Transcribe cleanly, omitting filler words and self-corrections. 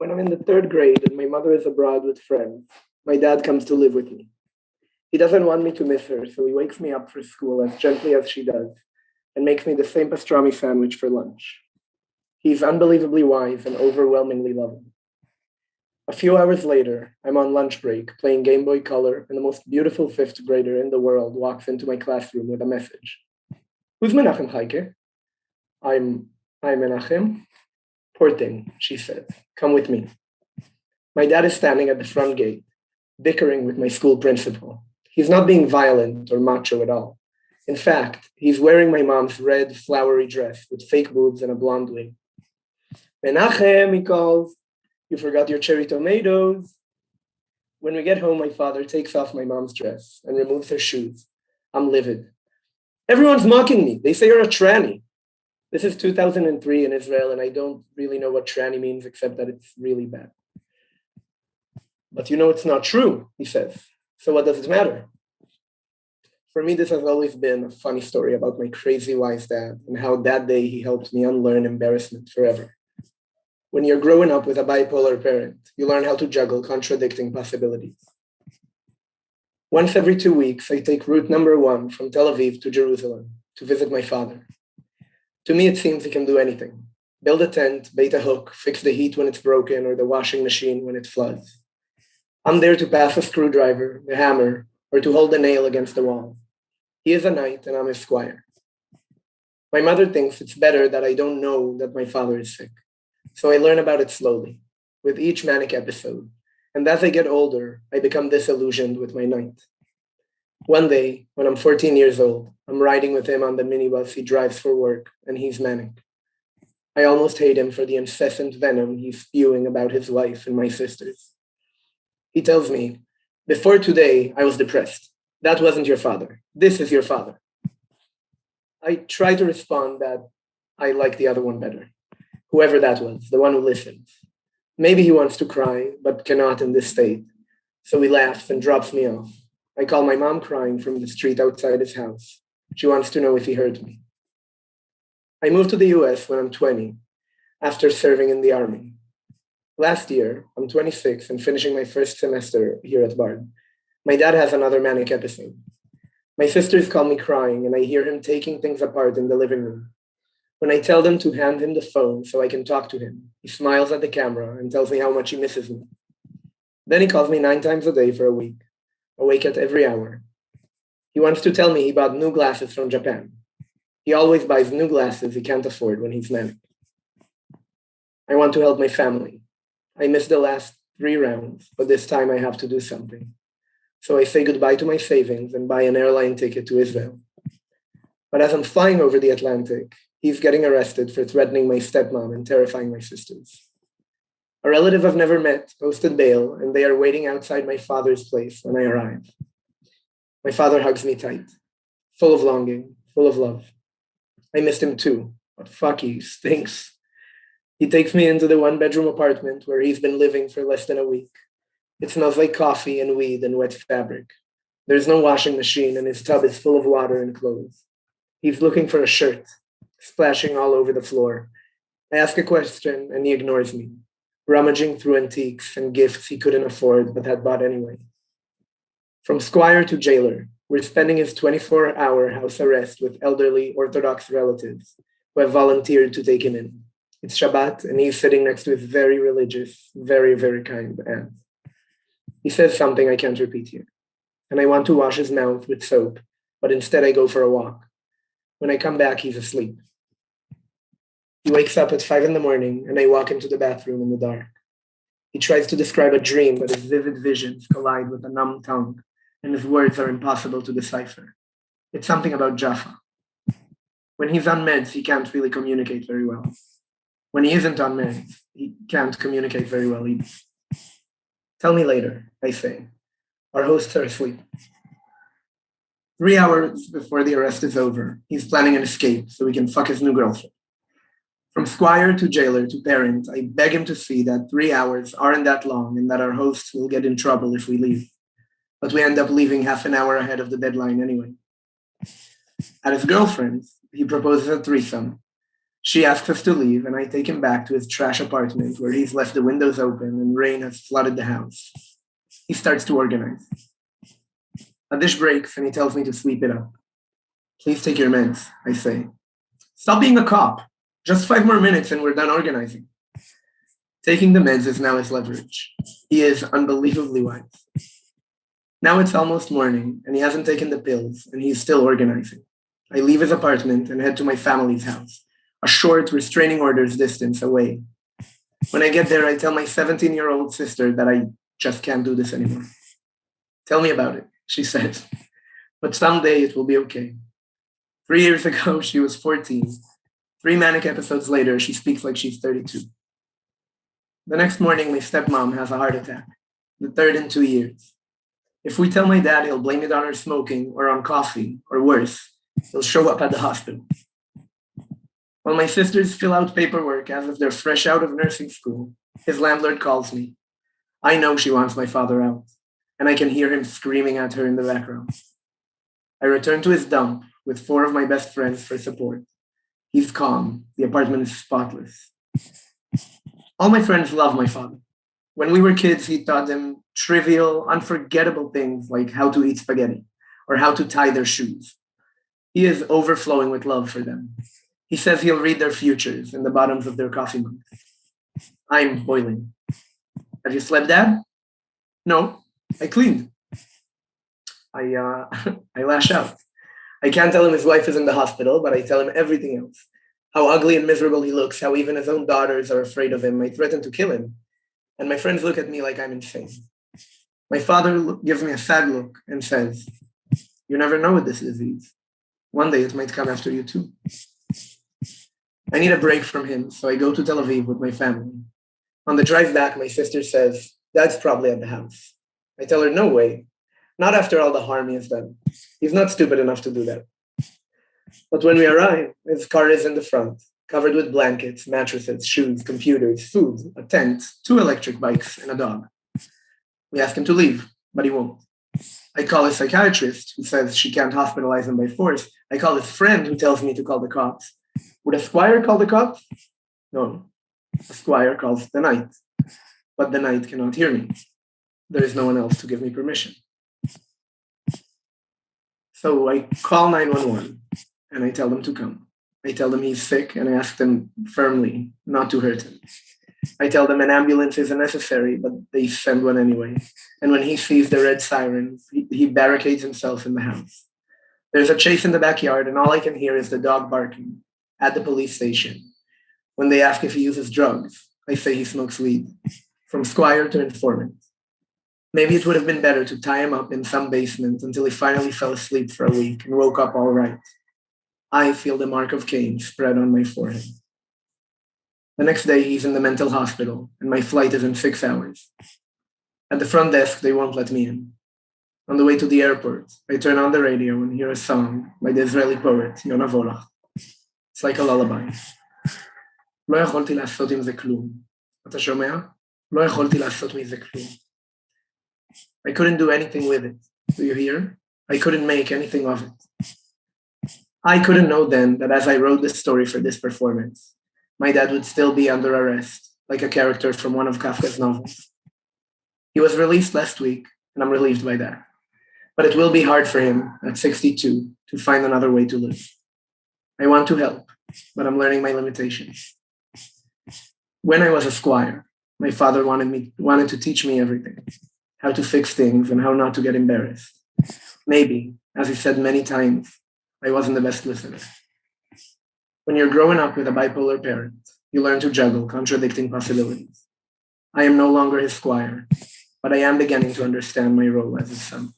When I'm in the third grade and my mother is abroad with friends, my dad comes to live with me. He doesn't want me to miss her, so he wakes me up for school as gently as she does and makes me the same pastrami sandwich for lunch. He's unbelievably wise and overwhelmingly loving. A few hours later, I'm on lunch break playing Game Boy Color, and the most beautiful fifth grader in the world walks into my classroom with a message. Who's Menachem Chaike? I'm Menachem. Poor thing, she says. Come with me. My dad is standing at the front gate, bickering with my school principal. He's not being violent or macho at all. In fact, he's wearing my mom's red, flowery dress with fake boobs and a blonde wig. Menachem, he calls. You forgot your cherry tomatoes. When we get home, my father takes off my mom's dress and removes her shoes. I'm livid. Everyone's mocking me. They say you're a tranny. This is 2003 in Israel, and I don't really know what tranny means except that it's really bad. But you know it's not true, he says. So what does it matter? For me, this has always been a funny story about my crazy wise dad and how that day he helped me unlearn embarrassment forever. When you're growing up with a bipolar parent, you learn how to juggle contradicting possibilities. Once every 2 weeks, I take route number 1 from Tel Aviv to Jerusalem to visit my father. To me, it seems he can do anything. Build a tent, bait a hook, fix the heat when it's broken, or the washing machine when it floods. I'm there to pass a screwdriver, the hammer, or to hold a nail against the wall. He is a knight, and I'm his squire. My mother thinks it's better that I don't know that my father is sick. So I learn about it slowly, with each manic episode. And as I get older, I become disillusioned with my knight. One day, when I'm 14 years old, I'm riding with him on the minibus he drives for work, and he's manic. I almost hate him for the incessant venom he's spewing about his wife and my sisters. He tells me, before today, I was depressed. That wasn't your father. This is your father. I try to respond that I like the other one better. Whoever that was, the one who listens. Maybe he wants to cry, but cannot in this state. So he laughs and drops me off. I call my mom crying from the street outside his house. She wants to know if he heard me. I moved to the US when I'm 20, after serving in the army. Last year, I'm 26 and finishing my first semester here at Bard. My dad has another manic episode. My sisters call me crying, and I hear him taking things apart in the living room. When I tell them to hand him the phone so I can talk to him, he smiles at the camera and tells me how much he misses me. Then he calls me 9 times a day for a week, awake at every hour. He wants to tell me he bought new glasses from Japan. He always buys new glasses he can't afford when he's manic. I want to help my family. I missed the last 3 rounds, but this time I have to do something. So I say goodbye to my savings and buy an airline ticket to Israel. But as I'm flying over the Atlantic, he's getting arrested for threatening my stepmom and terrifying my sisters. A relative I've never met posted bail, and they are waiting outside my father's place when I arrive. My father hugs me tight, full of longing, full of love. I missed him too, but fuck, he stinks. He takes me into the 1-bedroom apartment where he's been living for less than a week. It smells like coffee and weed and wet fabric. There's no washing machine, and his tub is full of water and clothes. He's looking for a shirt, splashing all over the floor. I ask a question, and he ignores me, rummaging through antiques and gifts he couldn't afford but had bought anyway. From squire to jailer, we're spending his 24-hour house arrest with elderly Orthodox relatives who have volunteered to take him in. It's Shabbat, and he's sitting next to his very religious, very, very kind aunt. He says something I can't repeat here, and I want to wash his mouth with soap, but instead I go for a walk. When I come back, he's asleep. He wakes up at 5 a.m, and I walk into the bathroom in the dark. He tries to describe a dream, but his vivid visions collide with a numb tongue, and his words are impossible to decipher. It's something about Jaffa. When he's on meds, he can't really communicate very well. When he isn't on meds, he can't communicate very well either. Tell me later, I say. Our hosts are asleep. 3 hours before the arrest is over, he's planning an escape so he can fuck his new girlfriend. From squire to jailer to parent, I beg him to see that 3 hours aren't that long and that our hosts will get in trouble if we leave. But we end up leaving half an hour ahead of the deadline anyway. At his girlfriend's, he proposes a threesome. She asks us to leave, and I take him back to his trash apartment where he's left the windows open and rain has flooded the house. He starts to organize. A dish breaks, and he tells me to sweep it up. Please take your meds, I say. Stop being a cop. Just 5 more minutes and we're done organizing. Taking the meds is now his leverage. He is unbelievably wise. Now it's almost morning, and he hasn't taken the pills, and he's still organizing. I leave his apartment and head to my family's house, a short restraining orders distance away. When I get there, I tell my 17-year-old sister that I just can't do this anymore. Tell me about it, she says. But someday it will be okay. 3 years ago, she was 14. 3 manic episodes later, she speaks like she's 32. The next morning, my stepmom has a heart attack, the 3rd in 2 years. If we tell my dad, he'll blame it on her smoking or on coffee, or worse, he'll show up at the hospital. While my sisters fill out paperwork as if they're fresh out of nursing school, his landlord calls me. I know she wants my father out, and I can hear him screaming at her in the background. I return to his dump with 4 of my best friends for support. He's calm. The apartment is spotless. All my friends love my father. When we were kids, he taught them trivial, unforgettable things like how to eat spaghetti or how to tie their shoes. He is overflowing with love for them. He says he'll read their futures in the bottoms of their coffee mugs. I'm boiling. Have you slept, Dad? No, I cleaned. I lash out. I can't tell him his wife is in the hospital, but I tell him everything else. How ugly and miserable he looks, how even his own daughters are afraid of him, might threaten to kill him. And my friends look at me like I'm insane. My father gives me a sad look and says, you never know with this disease. One day it might come after you too. I need a break from him, so I go to Tel Aviv with my family. On the drive back, my sister says, Dad's probably at the house. I tell her, no way. Not after all the harm he has done. He's not stupid enough to do that. But when we arrive, his car is in the front, covered with blankets, mattresses, shoes, computers, food, a tent, 2 electric bikes, and a dog. We ask him to leave, but he won't. I call a psychiatrist who says she can't hospitalize him by force. I call his friend who tells me to call the cops. Would a squire call the cops? No. A squire calls the knight. But the knight cannot hear me. There is no one else to give me permission. So I call 911 and I tell them to come. I tell them he's sick and I ask them firmly not to hurt him. I tell them an ambulance isn't necessary, but they send one anyway. And when he sees the red sirens, he barricades himself in the house. There's a chase in the backyard and all I can hear is the dog barking at the police station. When they ask if he uses drugs, I say he smokes weed. From squire to informant. Maybe it would have been better to tie him up in some basement until he finally fell asleep for a week and woke up all right. I feel the mark of Cain spread on my forehead. The next day, he's in the mental hospital, and my flight is in 6 hours. At the front desk, they won't let me in. On the way to the airport, I turn on the radio and hear a song by the Israeli poet, Yona Volach. It's like a lullaby. לא יכולתי לעשות עם זה כלום. אתה שומע? לא יכולתי לעשות מזה כלום. I couldn't do anything with it. Do you hear? I couldn't make anything of it. I couldn't know then that as I wrote this story for this performance, my dad would still be under arrest, like a character from one of Kafka's novels. He was released last week, and I'm relieved by that. But it will be hard for him, at 62, to find another way to live. I want to help, but I'm learning my limitations. When I was a squire, my father wanted to teach me everything, how to fix things and how not to get embarrassed. Maybe, as he said many times, I wasn't the best listener. When you're growing up with a bipolar parent, you learn to juggle contradicting possibilities. I am no longer his squire, but I am beginning to understand my role as his son.